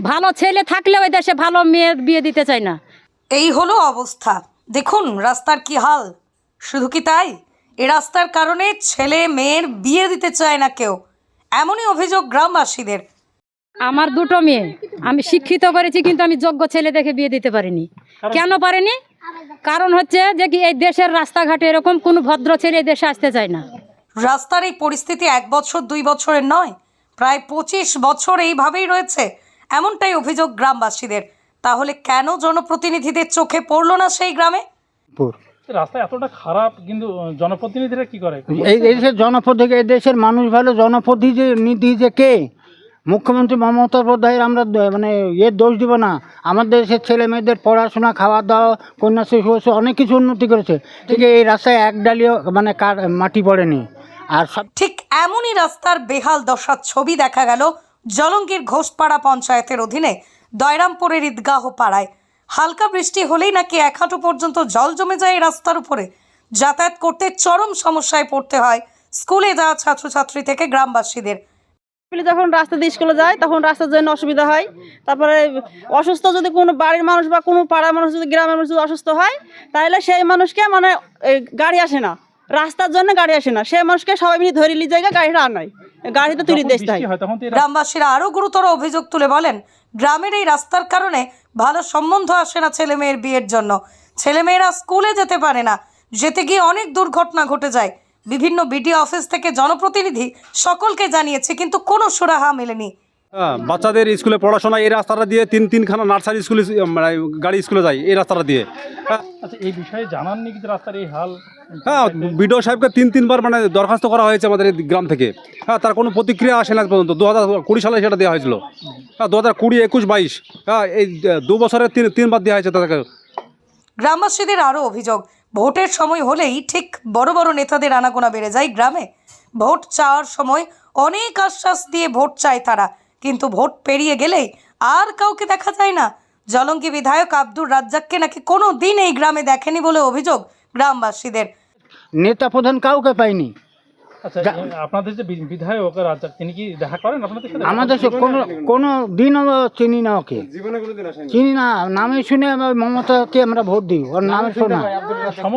ভালো ছেলে থাকলেও এই দেশে ভালো মেয়ে বিয়ে দিতে চায় না। এই হলো অবস্থা। দেখুন রাস্তার কি হাল। শুধু কি তাই, এই রাস্তার কারণে ছেলে মেয়ের বিয়ে দিতে চায় না কেউ, এমনই অভিযোগ গ্রামবাসীদের। আমার দুটো মেয়ে আমি শিক্ষিত করেছি, কিন্তু আমি যোগ্য ছেলে দেখে বিয়ে দিতে পারিনি। কেন পারিনি? কারণ হচ্ছে যে কি এই দেশের রাস্তাঘাটে এরকম কোনো ভদ্র ছেলে এই দেশে আসতে চায় না। রাস্তার এই পরিস্থিতি 1 বছর 2 বছরের নয়, প্রায় 25 বছর এইভাবেই রয়েছে, এমনটাই অভিযোগ গ্রামবাসীদের। তাহলে কেন জনপ্রতিনিধিদের চোখে পড়লো না সেই গ্রামে? রাস্তা এতটা খারাপ, কিন্তু জনপ্রতিনিধিরা কি করে? এই দেশের জনপ্রতিনিধি, এই দেশের মানুষ ভালো, জনপ্রতিনিধি যে কে? মুখ্যমন্ত্রী মমতা বন্দ্যোপাধ্যায়ের আমরা মানে দোষ দিব না। আমাদের দেশের ছেলে মেয়েদের পড়াশোনা, খাওয়া দাওয়া, কন্যাশ্রী অনেক কিছু উন্নতি করেছে, ঠিক এই রাস্তায় এক ডালিও মানে মাটি পড়েনি। আর সব ঠিক এমনই রাস্তার বেহাল দশার ছবি দেখা গেল জলঙ্গির ঘোষপাড়া পঞ্চায়েতের অধীনে দয়রামপুরের ঈদগাহ পাড়ায়। হালকা বৃষ্টি হলেই নাকি 1 হাঁটু পর্যন্ত জল জমে যায় এই রাস্তার উপরে। যাতায়াত করতে চরম সমস্যায় পড়তে হয় স্কুলে যাওয়া ছাত্রছাত্রী থেকে গ্রামবাসীদের। যখন রাস্তা দিয়ে স্কুলে যায় তখন রাস্তার জন্য অসুবিধা হয়। তারপরে অসুস্থ যদি কোনো বাড়ির মানুষ বা কোনো পাড়ার মানুষ, যদি গ্রামের মানুষ যদি অসুস্থ হয়, তাহলে সেই মানুষকে মানে গাড়ি আসে না, রাস্তার জন্য গাড়ি আসে না, সেই মানুষকে সবাই মিলে ধরে নিয়ে জায়গা গাড়িটা আর নয়, গাড়িতে তুলে দেখতে হয়। গ্রামবাসীরা আরো গুরুতর অভিযোগ তুলে বলেন, গ্রামের এই রাস্তার কারণে ভালো সম্বন্ধ আসে না ছেলে মেয়ের বিয়ের জন্য। ছেলেমেয়েরা স্কুলে যেতে পারে না, যেতে গিয়ে অনেক দুর্ঘটনা ঘটে যায়। বিভিন্ন বিডিও অফিস থেকে জনপ্রতিনিধি সকলকে জানিয়েছে, কিন্তু কোনো সুরাহা মেলেনি। বাচ্চাদের স্কুলে পড়াশোনা এই রাস্তাটা দিয়ে তিনখানা নার্সারি স্কুলে গাড়ি স্কুলে যায় এই রাস্তাটা দিয়ে। আচ্ছা, এই বিষয়ে জানাননি কিন্তু রাস্তার এই হাল? হ্যাঁ, বিডিও সাহেবকে তিনবার মানে দরখাস্ত করা হয়েছে আমাদের এই গ্রাম থেকে। হ্যাঁ, তার কোনো প্রতিক্রিয়া আসে না পর্যন্ত। 2020 সালে সেটা দেওয়া হয়েছিল। হ্যাঁ, 2020, 21, 22, হ্যাঁ, এই 2 বছরে তিনবার দেওয়া হয়েছে তাদেরকে। গ্রামবাসীদের আরও অভিযোগ, ভোটের সময় হলেই ঠিক বড় বড় নেতাদের আনাগোনা বেড়ে যায় গ্রামে। ভোট চাওয়ার সময় অনেক আশ্বাস দিয়ে ভোট চায় তারা, কিন্তু ভোট পেরিয়ে গেলেই আর কাউকে দেখা যায় না। জলঙ্গি বিধায়ক আব্দুর রাজ্জাককে নাকি কোনো দিন এই গ্রামে দেখেনি বলে অভিযোগ গ্রামবাসীদের। নেতা প্রধান কাউকে পাইনি। আচ্ছা, আপনাদের যে বিধায়ক রাজ্জাক, তিনি কি দেখা করেন আপনাদের সাথে? আমাদের কোনো দিনও চিনি না ওকে, চিনি না, নামে শুনে মমতাকে আমরা ভোট দিই, ওর নামে শোনা।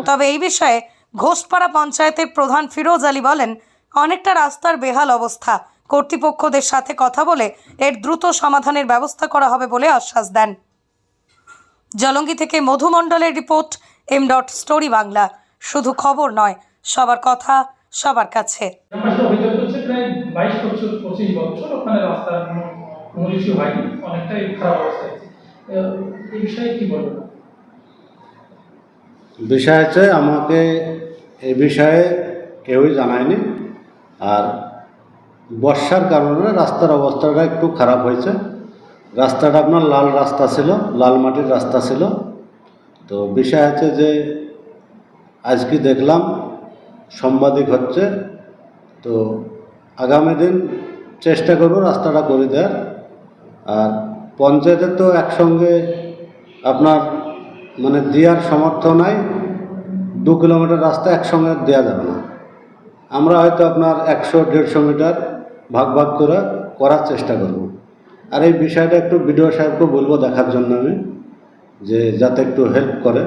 তবে এই বিষয়ে ঘোষপাড়া পঞ্চায়েতের প্রধান ফিরোজ আলী বলেন, অনেকটা রাস্তার বেহাল অবস্থা। কর্তৃপক্ষদের সাথে কথা বলে এর দ্রুত সমাধানের ব্যবস্থা করা হবে বলে আশ্বাস দেন। জলঙ্গি থেকে মধু মণ্ডলের রিপোর্ট, M.স্টোরি বাংলা। শুধু খবর নয়, সবার কথা সবার কাছে। অভিযোগ হচ্ছে প্রায় 22-25 বছর ওখানে রাস্তার কোনো কিছু হয়নি, অনেকটাই খারাপ অবস্থায়। এই বিষয়ে কি বলবেন? বিষয় হচ্ছে, আমাকে এই বিষয়ে কেউই জানায়নি। আর বর্ষার কারণে রাস্তার অবস্থাটা একটু খারাপ হয়েছে। রাস্তাটা আপনার লাল রাস্তা ছিল, লাল মাটির রাস্তা ছিল। তো বিষয় হচ্ছে যে আজকে দেখলাম সাংবাদিক হচ্ছে, তো আগামী দিন চেষ্টা করব রাস্তাটা করে দেওয়ার। আর পঞ্চায়েতের তো একসঙ্গে আপনার মানে দেওয়ার সামর্থ্য নাই। 2 কিলোমিটার রাস্তা একসঙ্গে দেওয়া যাবে না। আমরা হয়তো আপনার 100-150 মিটার ভাগ করে করার চেষ্টা করব। আর এই বিষয়টা একটু বিডিও সাহেবকে বলবো দেখার জন্য আমি, যে যাতে একটু হেল্প করে।